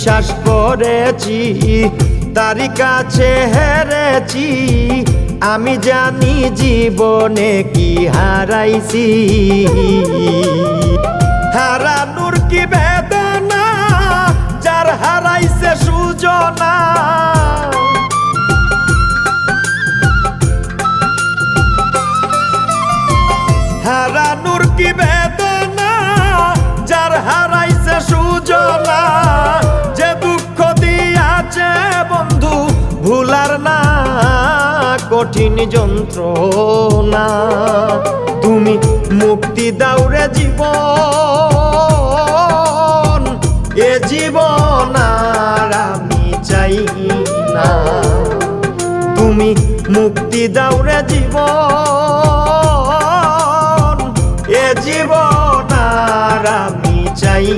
বিশ্বাস করেছি তারই কাছে হেরেছি আমি জানি জীবনে কি হারাইছি হারানোর কি বেদনা যার হারাইছে সুজনা হারানোর কি বেদনা যার হারাইছে সুজনা যে দুঃখ দিয়াছে বন্ধু ভুলার না কঠিন যন্ত্রণা তুমি মুক্তি দাও রে জীবন এ জীবন আর আমি চাই না তুমি মুক্তি দাও রে জীবন এ জীবন আর আমি চাই